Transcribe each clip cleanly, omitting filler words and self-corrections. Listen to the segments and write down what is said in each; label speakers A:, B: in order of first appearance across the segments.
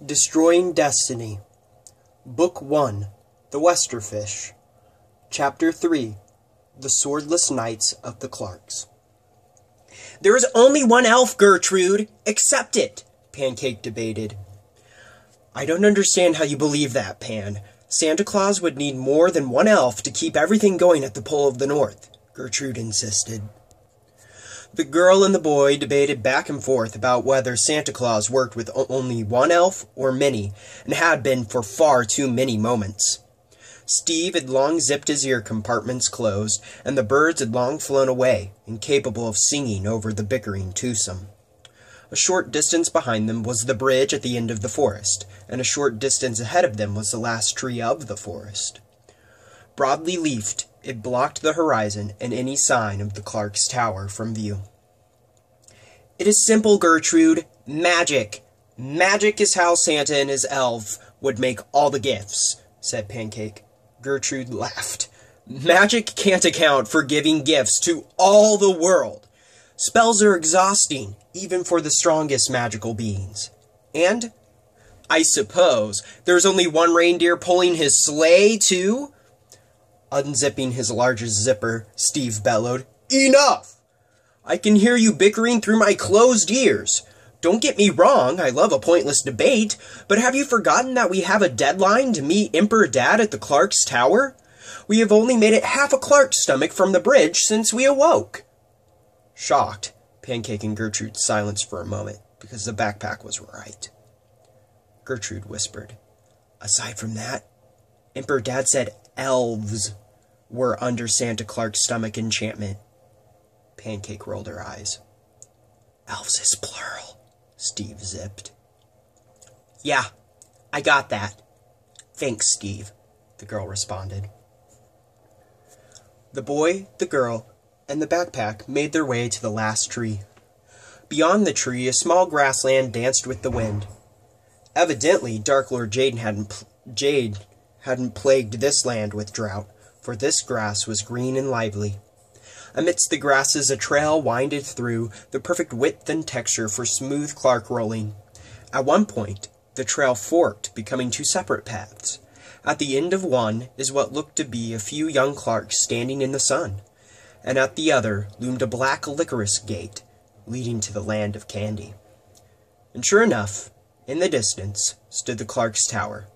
A: Destroying Destiny. Book 1, The Westerfish. Chapter 3, The Swordless Knights of the Clarks. "There is only one elf, Gertrude. Accept it," Pancake debated. "I don't understand how you believe that, Pan. Santa Claus would need more than one elf to keep everything going at the Pole of the North," Gertrude insisted. The girl and the boy debated back and forth about whether Santa Claus worked with only one elf or many, and had been for far too many moments. Steve had long zipped his ear compartments closed, and the birds had long flown away, incapable of singing over the bickering twosome. A short distance behind them was the bridge at the end of the forest, and a short distance ahead of them was the last tree of the forest. Broadly leafed, it blocked the horizon and any sign of the Clark's tower from view. "It is simple, Gertrude. Magic. Magic is how Santa and his elves would make all the gifts," said Pancake. Gertrude laughed. "Magic can't account for giving gifts to all the world. Spells are exhausting, even for the strongest magical beings. And, I suppose, there's only one reindeer pulling his sleigh, too?" Unzipping his largest zipper, Steve bellowed, "Enough! I can hear you bickering through my closed ears. Don't get me wrong, I love a pointless debate, but have you forgotten that we have a deadline to meet Emperor Dad at the Clark's tower? We have only made it half a Clark's stomach from the bridge since we awoke." Shocked, Pancake and Gertrude silenced for a moment, because the backpack was right. Gertrude whispered, "Aside from that, Emperor Dad said elves were under Santa Clark's stomach enchantment." Pancake rolled her eyes. "Elves is plural," Steve zipped. "Yeah, I got that. Thanks, Steve," the girl responded. The boy, the girl, and the backpack made their way to the last tree. Beyond the tree, a small grassland danced with the wind. Evidently, Dark Lord Jade hadn't plagued this land with drought, for this grass was green and lively. Amidst the grasses a trail winded through, the perfect width and texture for smooth Clark rolling. At one point, the trail forked, becoming two separate paths. At the end of one is what looked to be a few young Clarks standing in the sun, and at the other loomed a black licorice gate, leading to the land of candy. And sure enough, in the distance, stood the Clark's tower,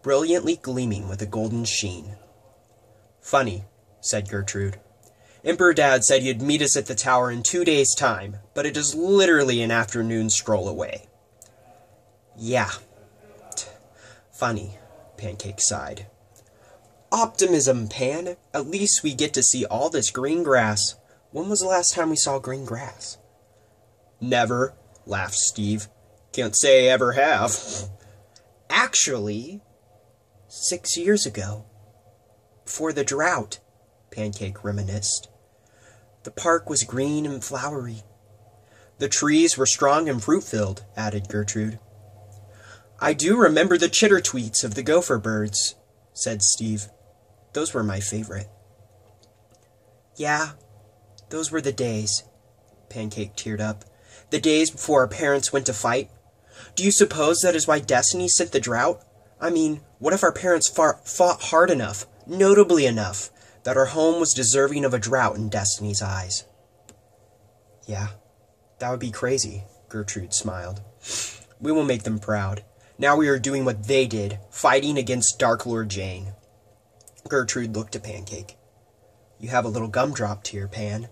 A: brilliantly gleaming with a golden sheen. "Funny," said Gertrude. "Emperor Dad said you'd meet us at the tower in 2 days' time, but it is literally an afternoon stroll away." "Yeah. Funny," Pancake sighed. "Optimism, Pan. At least we get to see all this green grass. When was the last time we saw green grass?" "Never," laughed Steve. "Can't say I ever have." "Actually, 6 years ago. Before the drought," Pancake reminisced. "The park was green and flowery." "The trees were strong and fruit-filled," added Gertrude. "I do remember the chitter-tweets of the gopher birds," said Steve. "Those were my favorite." "Yeah, those were the days," Pancake teared up. "The days before our parents went to fight. Do you suppose that is why Destiny sent the drought? I mean, what if our parents fought hard enough, notably enough, that our home was deserving of a drought in Destiny's eyes?" "Yeah, that would be crazy," Gertrude smiled. "We will make them proud. Now we are doing what they did, fighting against Dark Lord Jane." Gertrude looked at Pancake. "You have a little gumdrop tear, Pan."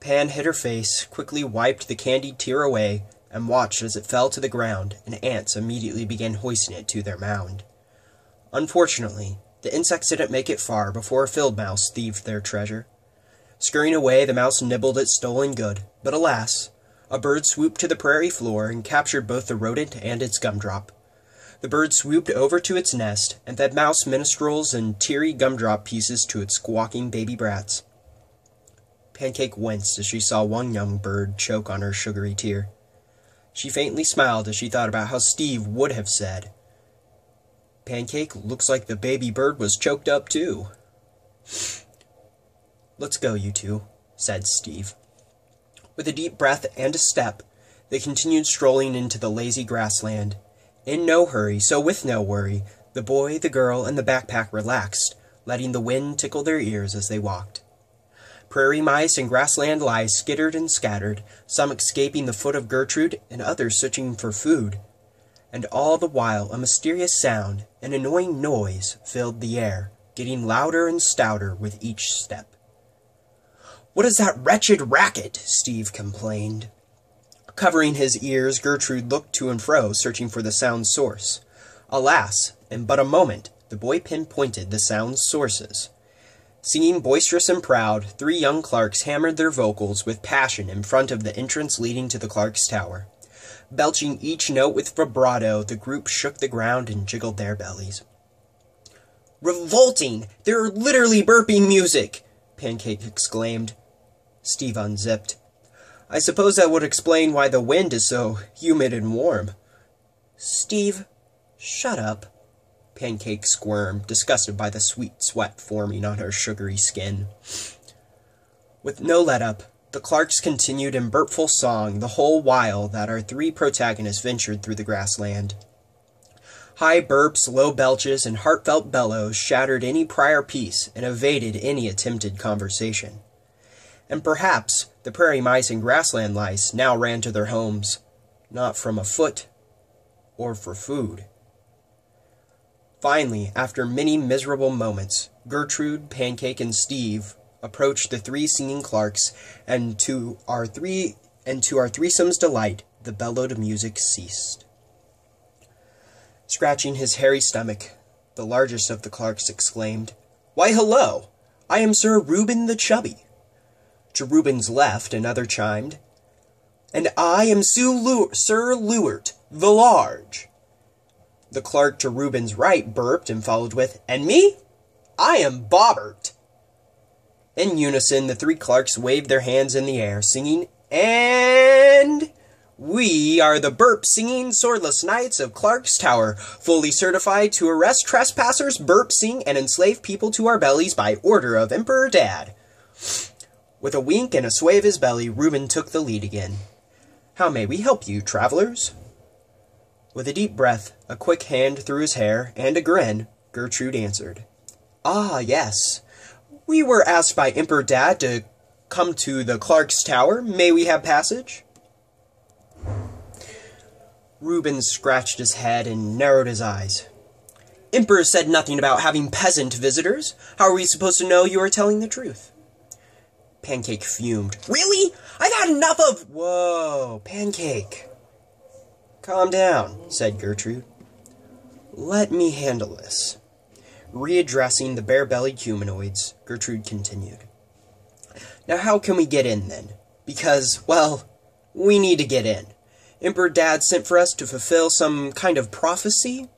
A: Pan hid her face, quickly wiped the candied tear away, and watched as it fell to the ground, and ants immediately began hoisting it to their mound. Unfortunately, the insects didn't make it far before a field mouse thieved their treasure. Scurrying away, the mouse nibbled its stolen good, but alas, a bird swooped to the prairie floor and captured both the rodent and its gumdrop. The bird swooped over to its nest and fed mouse minstrels and teary gumdrop pieces to its squawking baby brats. Pancake winced as she saw one young bird choke on her sugary tear. She faintly smiled as she thought about how Steve would have said, "Pancake, looks like the baby bird was choked up too." "Let's go, you two," said Steve. With a deep breath and a step, they continued strolling into the lazy grassland. In no hurry, so with no worry, the boy, the girl, and the backpack relaxed, letting the wind tickle their ears as they walked. Prairie mice and grassland lice skittered and scattered, some escaping the foot of Gertrude and others searching for food. And all the while a mysterious sound, an annoying noise, filled the air, getting louder and stouter with each step. "What is that wretched racket?" Steve complained. Covering his ears, Gertrude looked to and fro, searching for the sound's source. Alas, in but a moment, the boy pinpointed the sound's sources. Singing boisterous and proud, 3 young Clarks hammered their vocals with passion in front of the entrance leading to the Clarks' tower. Belching each note with vibrato, the group shook the ground and jiggled their bellies. "Revolting! They're literally burping music!" Pancake exclaimed. Steve unzipped. "I suppose that would explain why the wind is so humid and warm." "Steve, shut up," Pancake squirmed, disgusted by the sweet sweat forming on her sugary skin. With no let-up, the Clarks continued in burpful song the whole while that our 3 protagonists ventured through the grassland. High burps, low belches, and heartfelt bellows shattered any prior peace and evaded any attempted conversation. And perhaps the prairie mice and grassland lice now ran to their homes, not from afoot or for food. Finally, after many miserable moments, Gertrude, Pancake, and Steve approached the 3 singing Clarks, and to our threesome's delight, the bellowed music ceased. Scratching his hairy stomach, the largest of the Clarks exclaimed, "Why, hello! I am Sir Reuben the Chubby." To Reuben's left, another chimed, "And I am Sir Lewert the Large." The Clark to Reuben's right burped and followed with, "And me? I am Bobbert." In unison, the 3 Clarks waved their hands in the air, singing, "And we are the burp-singing swordless knights of Clark's Tower, fully certified to arrest trespassers, burp, sing, and enslave people to our bellies by order of Emperor Dad." With a wink and a sway of his belly, Reuben took the lead again. "How may we help you, travelers?" With a deep breath, a quick hand through his hair, and a grin, Gertrude answered, "Ah, yes. We were asked by Emperor Dad to come to the Clark's Tower. May we have passage?" Reuben scratched his head and narrowed his eyes. "Emperor said nothing about having peasant visitors. How are we supposed to know you are telling the truth?" Pancake fumed. "Really? I've had enough of—" "Whoa, Pancake. Calm down," said Gertrude. "Let me handle this." Readdressing the bare-bellied humanoids, Gertrude continued. "Now how can we get in, then? Because, well, we need to get in. Emperor Dad sent for us to fulfill some kind of prophecy."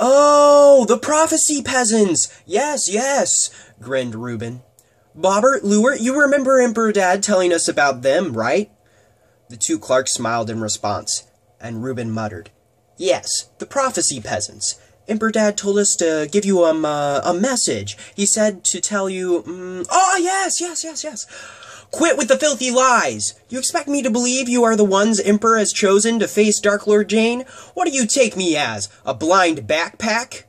A: "Oh, the prophecy peasants! Yes, yes," grinned Reuben. "Bobbert, Lewert, you remember Emperor Dad telling us about them, right?" The 2 Clarks smiled in response, and Reuben muttered, "Yes, the prophecy peasants. Emperor Dad told us to give you a message. He said to tell you, oh, yes. Quit with the filthy lies! You expect me to believe you are the ones Emperor has chosen to face Dark Lord Jane? What do you take me as, a blind backpack?"